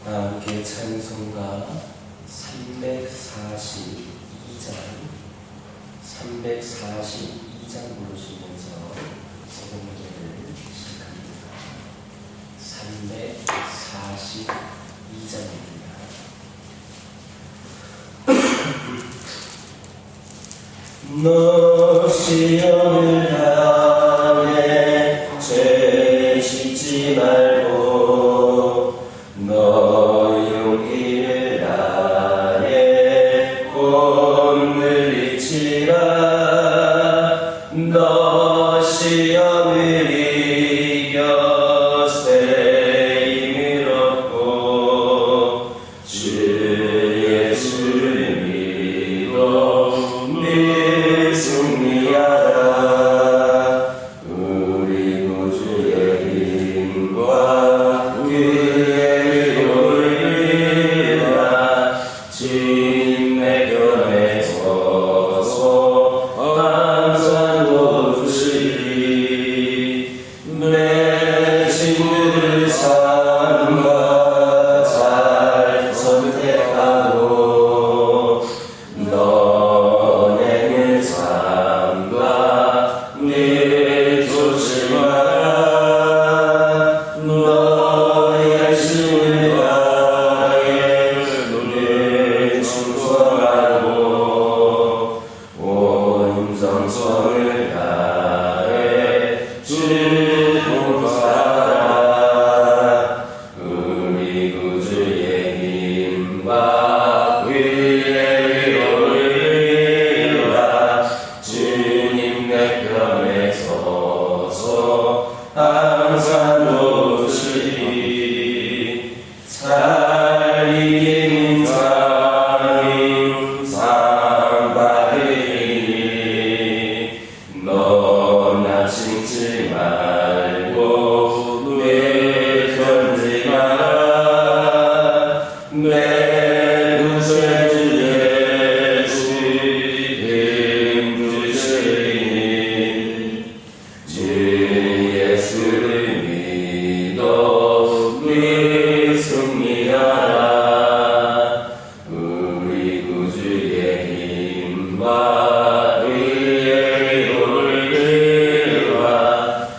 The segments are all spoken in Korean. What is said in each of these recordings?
함께 찬송가 342장 부르시면서 새벽 예배를 시작합니다. 342장입니다. 너 시험을 당해 죄 짓지 말고 너 용기를 다해 꿈을 잃지 마. 너 시험을 이겨 새 힘을 얻고 주 예수를 믿어 늘 승리하라. 우리 구주의 힘과 그의 위로를 주님 내 편에 서서 항상 도우시리. 내 친구들 삶과 잘 선택하고 너네는 삶과 늘 조심하라. 너 열심을 다해 늘 충성하고 온 정성을 다해 주 봉사하라. 우리 구주의 힘과 그의 위로를 이루라. 주님 내 편에 서서 항상 도우시리. 잘 이기는 자는 상 받으리니 너나 심지 말고 내 견지 마라. 내 구세주 예수 힘주시니 주 예수를 믿어 늘 승리하라. 우리 구주의 힘과 그의 위로를 이루라.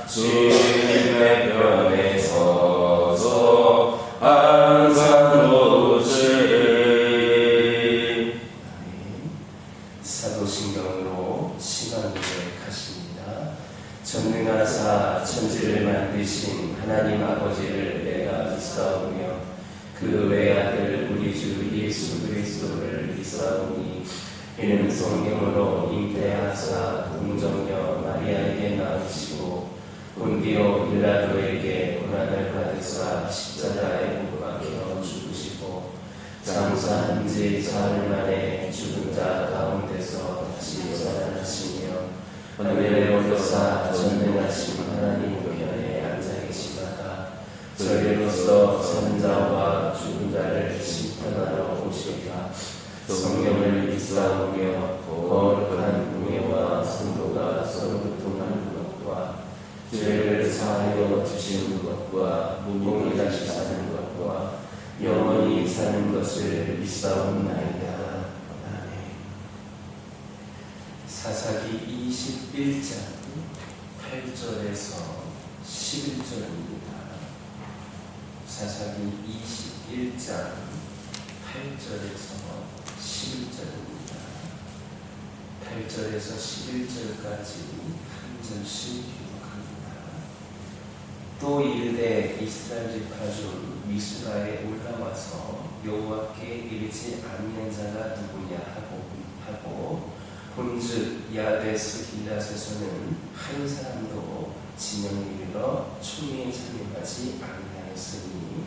주님의 편에 서서 항상 도우시리. 사도신경으로 시간 고백하십니다. 전능하사 천지를 만드신 하나님 아버지를 내가 믿사오며 그 외아들 우리 주 예수 그리스도를 믿사오니 이는 성령으로 잉태하사 동정녀 마리아에게 낳으시고 본디오 빌라도에게 고난을 받으사 십자가에 못 박혀 죽으시고 장사한 지 사흘 만에 죽은 자 가운데서 다시 살아나시며 하늘에 오르사 전능하신 하나님 우편에 앉아 계시다가 저리로서 선 자와 죽은 자를 심판하러 오시리라. 성령을 믿사오며 거룩한 공예와 성도가 서로 교통하는 것과 죄를 사하여 주시는 것과 무궁히 다시 사는 것과 영원히 사는 것을 믿사옵나이다. 아멘. 사사기 21장 8절에서 11절입니다. 사사기 21장 8절에서 11절입니다. 8절에서 11절까지 한 절씩 기록합니다. 또 이르되 이스라엘 지파 중 미스바에 올라와서 여호와께 이르지 아니한 자가 누구냐 하고 본즉 야베스 길앗에서는 한 사람도 진영에 이르러 총회에 참여하지 아니하였으니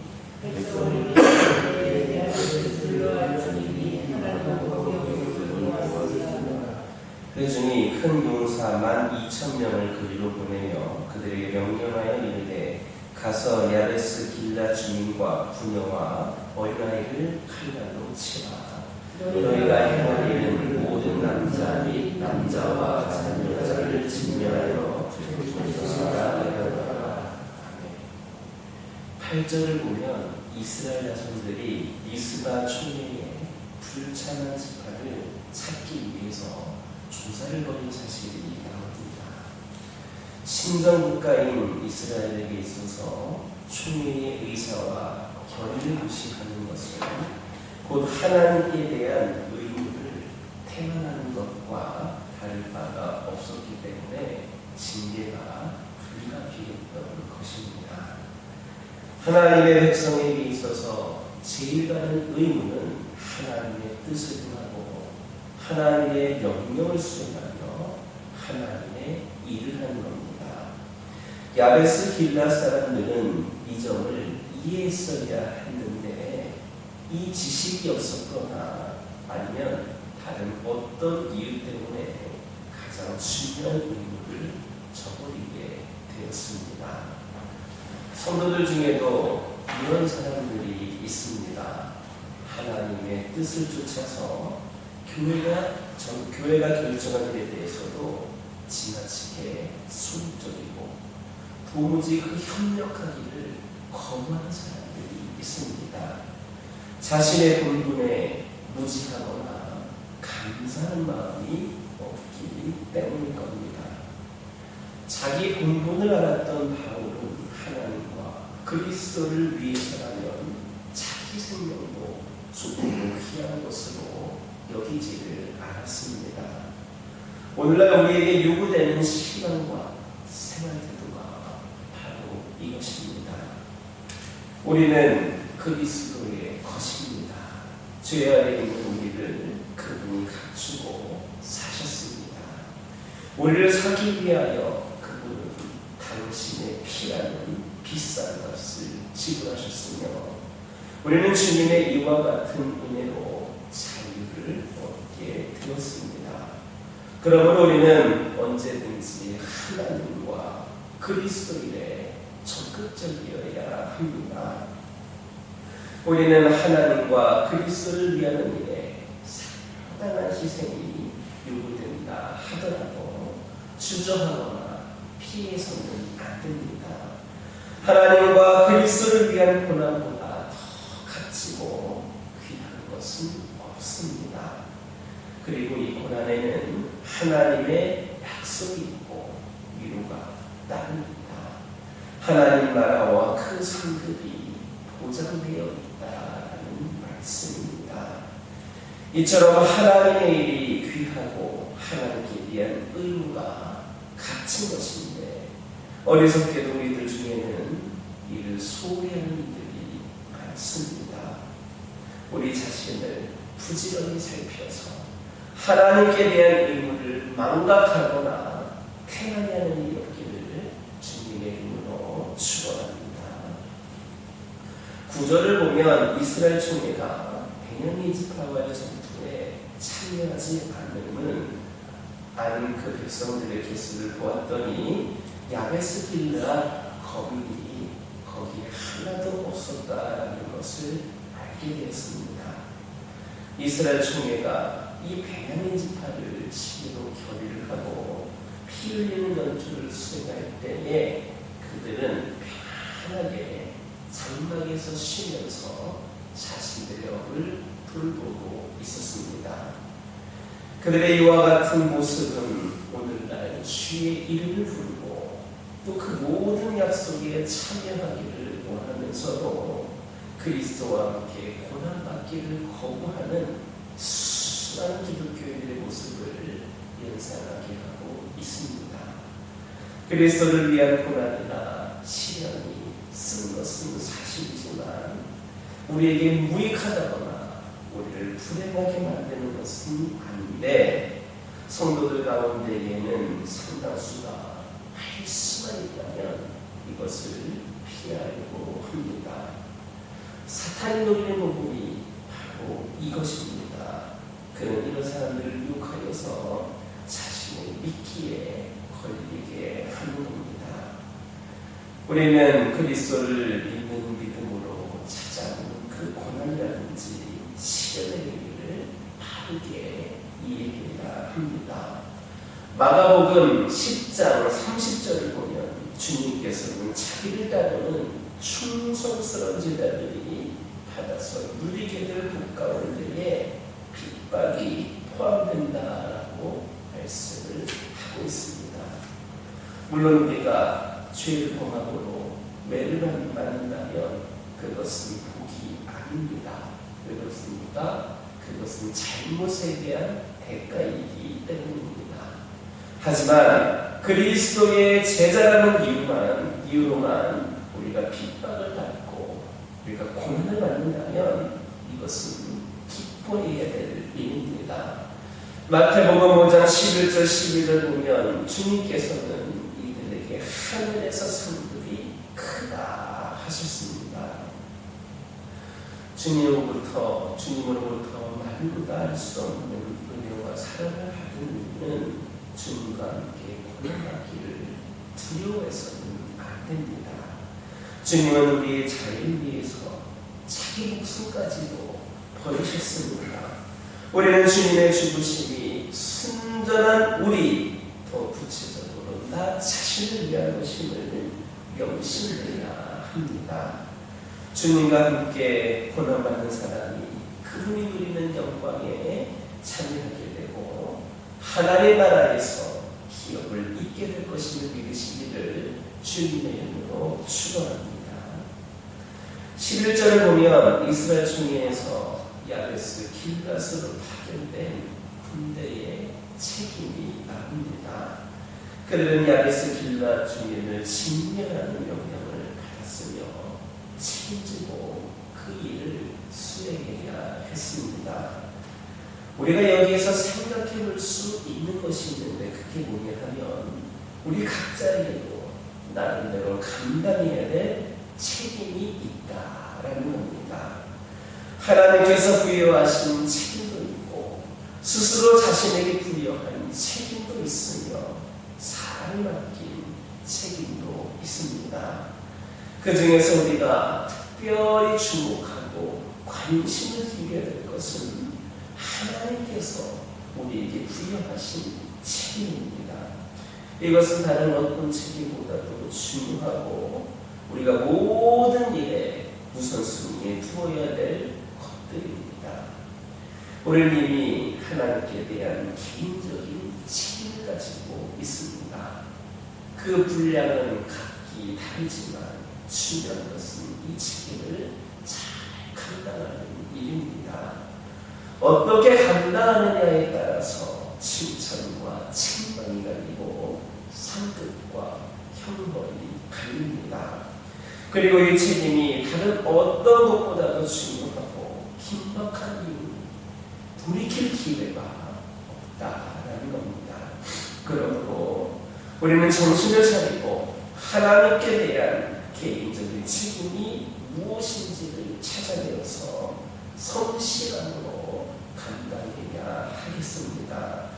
그 중에 큰 용사 12,000명을 그리로 보내며 그들에게 명령하여 이르되 가서 야베스 길앗 주민과 부녀와 어린아이를 칼날로 치라. 너희가 행할 일은 모든 남자 및 남자와 작은 여자를 진멸하여 조사하라 하였더라. 8 8절을 보면 이스라엘 자손들이 미스바 총회에 불참한 지파를 찾기 위해서 조사를 벌인 사실이 나옵니다. 신정국가인 이스라엘에게 있어서 총회의 의사와 결의를 무시하는 것은 곧 하나님께 대한 의무를 태만하는 것과 다를 바가 없었기 때문에 징계가 불가피했던 것입니다. 하나님의 백성에게 있어서 제일 다른 의무는 하나님의 뜻을 행하고 하나님의 명령을 수행하며 하나님의 일을 하는 겁니다. 야베스 길라 사람들은 이 점을 이해했어야 했는데 이 지식이 없었거나 아니면 다른 어떤 이유 때문에 가장 중요한 의무를 저버리게 되었습니다. 성도들 중에도 이런 사람들이 있습니다. 하나님의 뜻을 쫓아서 교회가 결정한 일에 대해서도 지나치게 소극적이고 도무지 그 협력하기를 거부하는 사람들이 있습니다. 자신의 본분에 무지하거나 감사하는 마음이 없기 때문일 겁니다. 자기 본분을 알았던 바울은 하나님과 그리스도를 위해서라면 자기 생명도 조금 귀한 것으로 여기지를 않았습니다. 오늘날 우리에게 요구되는 신앙과 생활 태도가 바로 이것입니다. 우리는 그리스도의 것입니다. 죄 아래 있는 우리를 그분이 갖추고 사셨습니다. 우리를 사기 위하여 그분은 당신의 피라는 비싼 값을 지불하셨으며 우리는 주님의 이와 같은 은혜로 자유를 얻게 되었습니다. 그러므로 우리는 언제든지 하나님과 그리스도 일에 적극적이어야 합니다. 우리는 하나님과 그리스도를 위하는 일에 상당한 희생이 요구된다 하더라도 주저하거나 피해서는 안 됩니다. 하나님과 그리스도를 위한 고난보다 더 값지고 귀한 것은 없습니다. 그리고 이 고난에는 하나님의 약속이 있고 위로가 따릅니다. 하나님 나라와 그 상급이 보장되어 있다는 말씀입니다. 이처럼 하나님의 일이 귀하고 하나님께 대한 의무가 갇힌 것인데 어리석게도 우리들 중에는 이를 소홀히하는 이들이 많습니다. 우리 자신을 부지런히 살펴서 하나님께 대한 의무를 망각하거나 태만히 하는 일이 없기를 주님의 이름으로 축원합니다. 9절을 보면 이스라엘 총회가 베냐민 지파와의 전투에 참여하지 않은 그 백성들의 개수를 보았더니 야베스 길라 거민이 거기에 하나도 없었다는 것을 알게 되었습니다. 이스라엘 총회가 이 베냐민 지파를 치기로 결의를 하고 피 흘리는 전투를 수행할 때에 그들은 편하게 장막에서 쉬면서 자신들의 업을 돌보고 있었습니다. 그들의 이와 같은 모습은 오늘날 주의 이름을 부르고 또 그 모든 약속에 참여하기를 원하면서도 그리스도와 함께 고난받기를 거부하는 수많은 기독교인들의 모습을 연상하게 하고 있습니다. 그리스도를 위한 고난이나 시련이 쓴 것은 사실이지만 우리에게 무익하다거나 우리를 불행하게 만드는 것은 아닌데 성도들 가운데에는 상당수가 할 수만 있다면 이것을 피하려고 합니다. 사탄이 노리는 부분이 바로 이것입니다. 그는 이런 사람들을 유혹하여서 자신의 미끼에 걸리게 하는 겁니다. 우리는 그리스도를 믿는 믿음으로 찾아오는 그 고난이라든지 시련의 의미를 바르게 이해해야 합니다. 마가복음 10장 30절을 보면 주님께서는 자기를 따르는 충성스러운 제자들이 받아서 누리게 될 복 가운데에 핍박이 포함된다라고 말씀을 하고 있습니다. 물론 우리가 죄를 범함으로 매를 맞는다면 그것은 복이 아닙니다. 왜 그렇습니까? 그것은 잘못에 대한 대가이기 때문입니다. 하지만 그리스도의 제자라는 이유로만 우리가 핍박을 받고 우리가 고난을 받는다면 이것은 기뻐해야 될 일입니다. 마태복음 5장 11절 12절 보면 주님께서는 이들에게 하늘에서 상급이 크다 하셨습니다. 주님으로부터 말보다 할 수 없는 은혜와 사랑을 받는 주님과 함께 고난받기를 두려워해서는 안 됩니다. 주님은 우리의 자유를 위해서 자기 목숨까지도 버리셨습니다. 우리는 주님의 죽으심이 순전한 우리, 더 구체적으로 나 자신을 위한 것임을 명심해야 합니다. 주님과 함께 고난받는 사람이 그분이 누리는 영광에 참여하게 되고 하나님의 나라에서 기업을 잇게 될 것임을 믿으시기를 주님의 이름으로 축원합니다. 11절을 보면 이스라엘 중에서 야베스 길앗으로 파견된 군대의 책임이 나옵니다. 그들은 야베스 길앗 주민을 진멸하는 명령을 받았으며 책임지고 그 일을 수행해야 했습니다. 우리가 여기에서 생각해 볼 수 있는 것이 있는데 그게 뭐냐 하면 우리 각자에게도 나름대로 감당해야 될 책임이 있다라는 겁니다. 하나님께서 부여하신 책임도 있고 스스로 자신에게 부여한 책임도 있으며 사람이 맡긴 책임도 있습니다. 그 중에서 우리가 특별히 주목하고 관심을 기울여야 될 것은 하나님께서 우리에게 부여하신 책임입니다. 이것은 다른 어떤 책임보다도 중요하고 우리가 모든 일에 우선순위에 두어야 될 것들입니다. 우리는 이미 하나님께 대한 개인적인 책임을 가지고 있습니다. 그 분량은 각기 다르지만 중요한 것은 이 책임을 잘 감당하는 일입니다. 어떻게 감당하느냐에 따라서 칭찬과 책망이 갈리고 상급과 형벌이 갈립니다. 그리고 이 책임이 다른 어떤 것보다도 중요하고 긴박한 이유는 돌이킬 기회가 없다라는 겁니다. 그러므로 우리는 정신을 차리고 하나님께 대한 개인적인 책임이 무엇인지를 찾아내어서 성실함으로 감당해야 하겠습니다.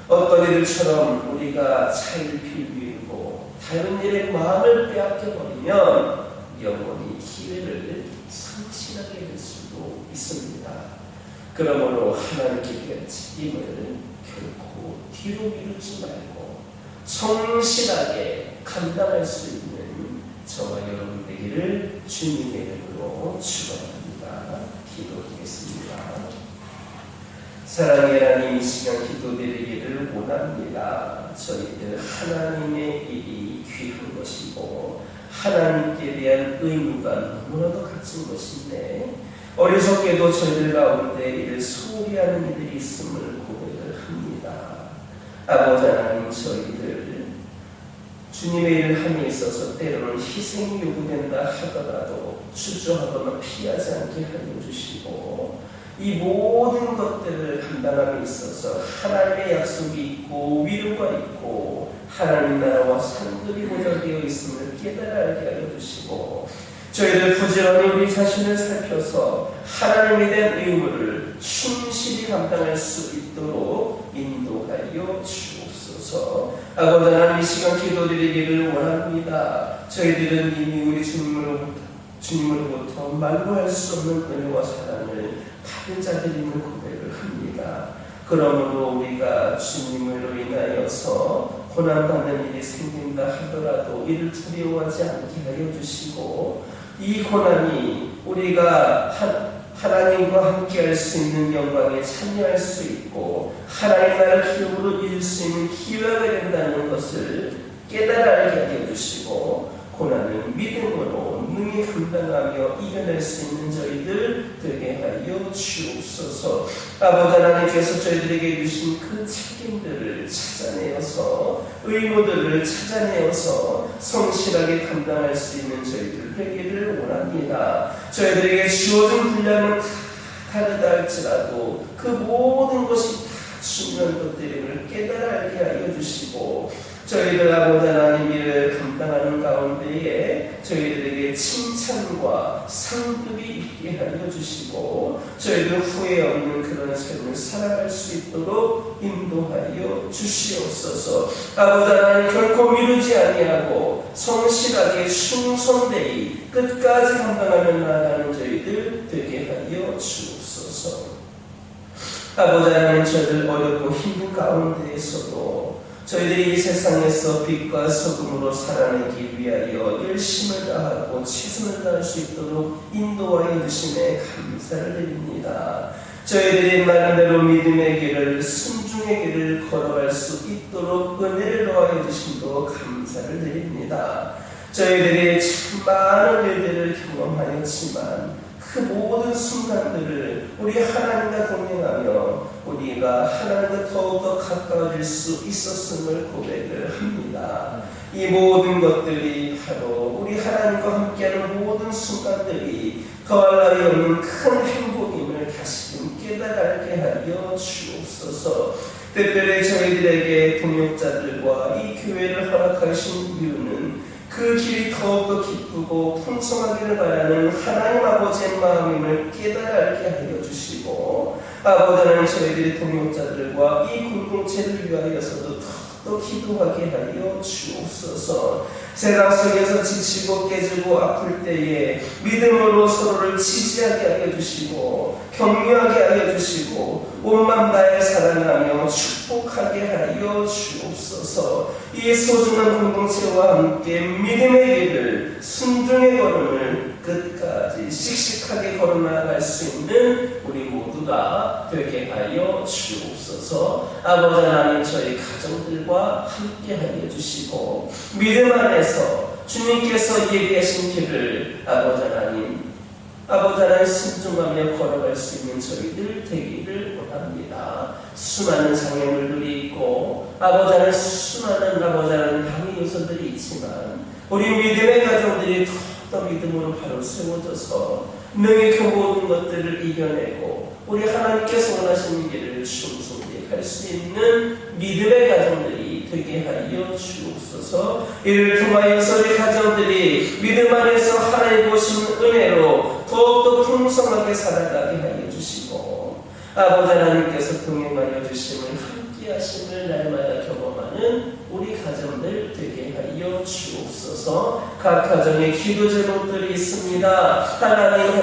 어떤 일들처럼 우리가 차를 빌밀고 다른 일에 마음을 빼앗겨버리면 영원히 기회를 상실하게 될 수도 있습니다. 그러므로 하나님께 대한 책임을 결코 뒤로 미루지 말고 성실하게 감당할 수 있는 저와 여러분 되기를 주님의 이름으로 축원합니다. 기도드리겠습니다. 사랑의 하나님, 이 시간 기도드리기를 원합니다. 저희들 하나님의 일이 귀한 것이고 하나님께 대한 의무가 너무나도 값진 것인데 어리석게도 저희들 가운데 이를 소홀히 하는 이들이 있음을 고백을 합니다. 아버지 하나님, 저희들 주님의 일을 함에 있어서 때로는 희생이 요구된다 하더라도 주저하거나 피하지 않게 하여 주시고 이 모든 것들을 감당함에 있어서 하나님의 약속이 있고 위로가 있고 하나님 나라와 상급이 보장되어 있음을 깨달아 알게 하여 주시고 저희들 부지런히 우리 자신을 살펴서 하나님에 대한 의무를 충실히 감당할 수 있도록 인도하여 주옵소서. 아버지 하나님, 이 시간 기도드리기를 원합니다. 저희들은 이미 우리 주님으로부터 말로 할 수 없는 은혜와 사랑을 받은 자들임을 고백을 합니다. 그러므로 우리가 주님으로 인하여서 고난받는 일이 생긴다 하더라도 이를 두려워하지 않게 하여 주시고 이 고난이 우리가 하나님과 함께 할 수 있는 영광에 참여할 수 있고 하나님 나라를 기업으로 이룰 수 있는 기회가 된다는 것을 깨달아 알게 하여 주시고 고난을 믿음으로 능히 감당하며 이겨낼 수 있는 저희들 되게 하여 주옵소서. 아버지 하나님께서 저희들에게 주신 그 책임들을 찾아내어서 의무들을 찾아내어서 성실하게 감당할 수 있는 저희들 되기를 원합니다. 저희들에게 주어진 분량은 다 다르다 할지라도 그 모든 것이 다 중요한 것들임을 깨달아 알게 하여 주시고 저희들 아버지 하나님 일을 감당하는 가운데에 저희들에게 칭찬과 상급이 있게 하여 주시고 저희들 후회 없는 그런 삶을 살아갈 수 있도록 인도하여 주시옵소서. 아버지 하나님 결코 미루지 아니하고 성실하게 충성되이 끝까지 감당하며 나아가는 저희들 되게 하여 주옵소서. 아버지 하나님 저희들 어렵고 힘든 가운데에서도 저희들이 이 세상에서 빛과 소금으로 살아내기 위하여 열심을 다하고 최선을 다할 수 있도록 인도하여 주심에 감사를 드립니다. 저희들이 나름대로 믿음의 길을 순종의 길을 걸어갈 수 있도록 은혜를 더하여 주심도 감사를 드립니다. 저희들이 참 많은 일들을 경험하였지만 그 모든 순간들을 우리 하나님과 동행하며 우리가 하나님과 더욱더 가까워질 수 있었음을 고백을 합니다. 이 모든 것들이 바로 우리 하나님과 함께하는 모든 순간들이 더할 나위 없는 큰 행복임을 다시금 깨달게 하여 주옵소서. 특별히 저희들에게 동역자들과 이 교회를 허락하신 이유는 그 길이 더욱더 기쁘고 풍성하기를 바라는 하나님 아버지의 마음임을 깨달게 하여 주시고 아버지 하나님 저희들의 동역자들과 이 공동체를 위하여서도 더 기도하게 하여 주옵소서. 세상 속에서 지치고 깨지고 아플 때에 믿음으로 서로를 지지하게 하여 주시고 격려하게 하여 주시고 온맘 다해 사랑하며 축복하게 하여 주옵소서. 이 소중한 공동체와 함께 믿음의 길을 순종의 걸음을 끝까지 씩씩하게 걸어나갈 수 있는 우리 모두가 되게 하여 주옵소서. 아버지 하나님 저희 가정들과 함께 하여 주시고 믿음 안에서 주님께서 예비하신 길을 아버지 하나님 순종하며 걸어갈 수 있는 저희들 되기를 원합니다. 수많은 장애물들이 있고 아버지 하나님 수많은 아버지 하나님 방해 요소들이 있지만 우리 믿음의 가정들이 더 믿음으로 바로 세워져서 능히 그 모든 것들을 이겨내고 우리 하나님께서 원하시는 길을 충성히 갈 수 있는 믿음의 가정들이 되게 하여 주옵소서. 이를 통하여서 우리 가정들이 믿음 안에서 하나님 보신 은혜로 더욱더 풍성하게 살아가게 하여 주시고 아버지 하나님께서 동행하여 주심을 함께 하심을 날마다 경험하는 우리 가정들 되게 하여 주옵소서. 각 가정에 기도 제목들이 있습니다. 하나님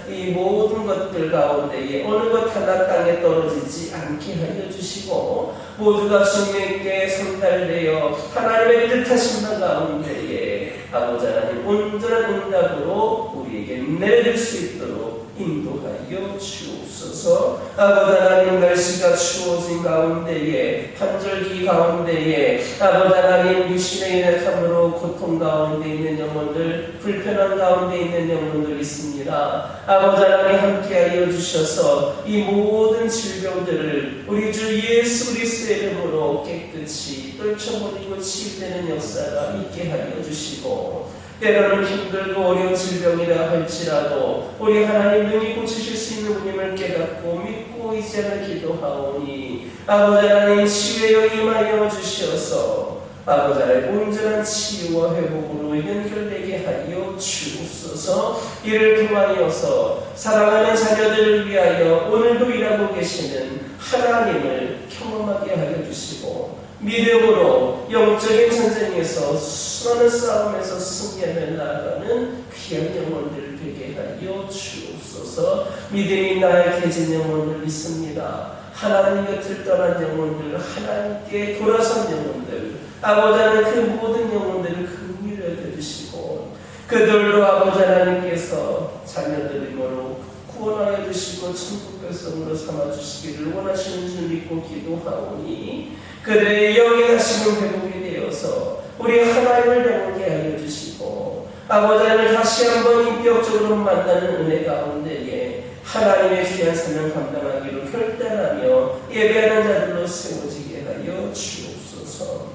이 모든 것들 가운데에 어느 것 하나 땅에 떨어지지 않게 하여 주시고 모두가 주님께 선달되어 하나님의 뜻하신 바 가운데에 아버지 하나님 온전한 응답으로 우리에게 내릴 수 있도록 인도하여 주옵소서. 아버지 하나님 날씨가 추워진 가운데에 환절기 가운데에 아버지 하나님 육신의 연약함으로 고통 가운데 있는 영혼들 불편한 가운데 있는 영혼들 있습니다. 아버지 하나님 함께하여 주셔서 이 모든 질병들을 우리 주 예수 그리스도의 이름으로 깨끗이 떨쳐버리고 치유되는 역사가 있게 하여 주시고 때로는 힘들고 어려운 질병이라 할지라도 우리 하나님 능히 고치실 수 있는 분임을 깨닫고 믿고 이제는 기도하오니 아버지 하나님 치유에 임하여 주셔서 아버지 하나님 온전한 치유와 회복으로 연결되게 하여 주옵소서. 이를 통하여서 사랑하는 자녀들을 위하여 오늘도 일하고 계시는 하나님을 경험하게 하여 주시고 믿음으로 영적인 전쟁에서 수많은 싸움에서 승리하며 나아가는 귀한 영혼들 되게 하여 주옵소서. 믿음이 나에게진 영혼들 있습니다. 하나님 곁을 떠난 영혼들, 하나님께 돌아선 영혼들, 아버지 하나님 그 모든 영혼들을 긍휼히 여겨주시고 그들도 아버지 하나님께서 자녀들임으로 구원하여 주시고 천국 백성으로 삼아주시기를 원하시는 줄 믿고 기도하오니 그들의 영의 다시금 회복이 되어서 우리 하나님을 영원히 하여 주시고 아버지 하나님을 다시 한번 인격적으로 만나는 은혜 가운데에 하나님의 귀한 사명 감당하기로 결단하며 예배하는 자들로 세워지게 하여 주옵소서.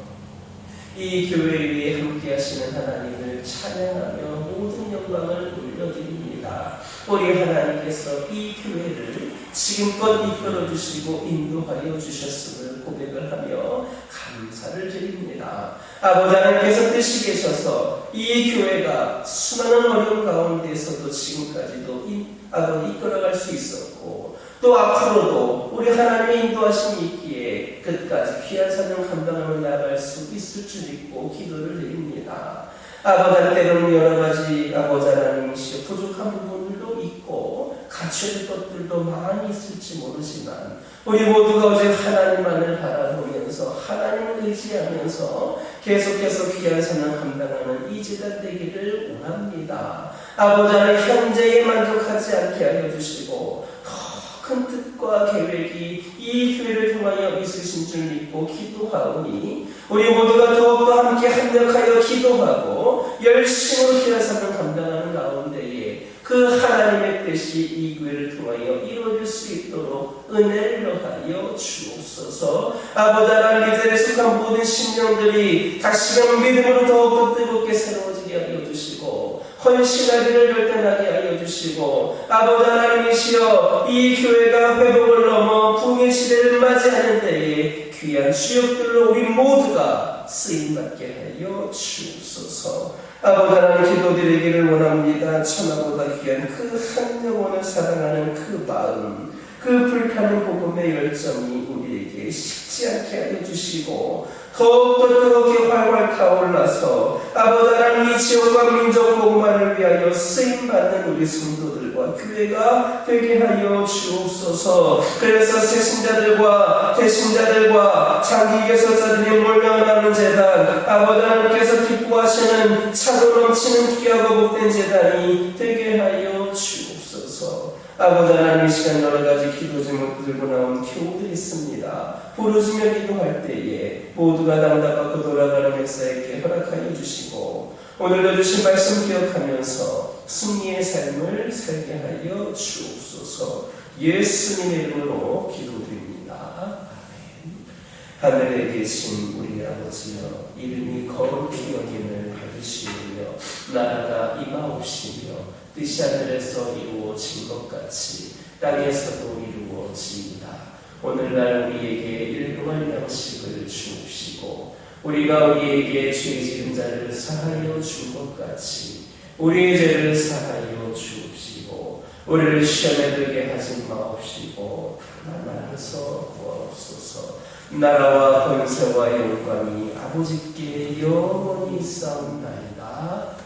이 교회 위에 함께 하시는 하나님을 찬양하며 모든 영광을 올려드립니다. 우리 하나님께서 이 교회를 지금껏 이끌어 주시고 인도하여 주셨음을 고백을 하며 감사를 드립니다. 아버지 하나님께서 뜻이 계셔서 이 교회가 수많은 어려움 가운데서도 지금까지도 이끌어갈 수 있었고 또 앞으로도 우리 하나님의 인도하심이 있기에 끝까지 귀한 사명 감당하며 나아갈 수 있을 줄 믿고 기도를 드립니다. 아버지 때로는 여러 가지 아버지 하나님이시여 부족한 부분들도 있고 갖춰야 될 것들도 많이 있을지 모르지만 우리 모두가 오직 하나님만을 바라보면서 하나님을 의지하면서 계속해서 귀한 사명 감당하는 이 제단 되기를 원합니다. 아버지 하나님 현재에 만족하지 않게 하여 주시고 더 큰 뜻과 계획이 이 교회를 통하여 있으신 줄 믿고 기도하오니 우리 모두가 더욱더 함께 합력하여 기도하고 열심으로 귀한 사명 감당하는 가운데에 그 하나님의 뜻이 이 교회를 통하여 이루어질 수 있도록 은혜를 더하여 주옵소서. 아버지 하나님 이들에 속한 모든 심령들이 다시금 믿음으로 더욱더 뜨겁게 새로워지게 하여 주시고 헌신하기를 결단하게 하여 주시고 아버지 하나님이시여 이 교회가 회복을 넘어 붕의 시대를 맞이하는 데에 귀한 주역들로 우리 모두가 쓰임받게 하여 주옵소서. 아버지 하나님 기도드리기를 원합니다. 천하보다 귀한 그 한 영혼을 사랑하는 그 마음 그 불타는 복음의 열정이 우리에게 식지 않게 하여 주시고 더욱더 뜨겁게 활활 타올라서 아버지 하나님 이 지역과 민족 복음만을 위하여 쓰임받는 우리 성도들과 교회가 되게 하여 주옵소서. 그래서 세신자들과 대신자들과 장기 개설자들이 몰려나오는 재단 아버지 하나님께서 기뻐하시는 차고 넘치는 귀하고 복된 재단이 되게 하여 주옵소서. 아버지 하나님 이 시간 여러 가지 기도 제목 들고 나온 교우들이 있습니다. 부르짖며 기도할 때에 모두가 담답하고 돌아가는 역사에게 허락하여 주시고 오늘도 주신 말씀 기억하면서 승리의 삶을 살게 하여 주옵소서. 예수님의 이름으로 기도드립니다. 아멘. 하늘에 계신 우리 아버지여 이름이 거룩히 여김을 받으시오며 나라가 임하옵시며 뜻이 하늘에서 이루어진 것 같이 땅에서도 이루어지이다. 오늘날 우리에게 일용할 양식을 주옵시고 우리가 우리에게 죄 지은 자를 사하여 준 것 같이 우리의 죄를 사하여 주옵시고 우리를 시험에 들게 하지 마옵시고 다만 나라에서 구하옵소서. 나라와 권세와 영광이 아버지께 영원히 있사옵나이다.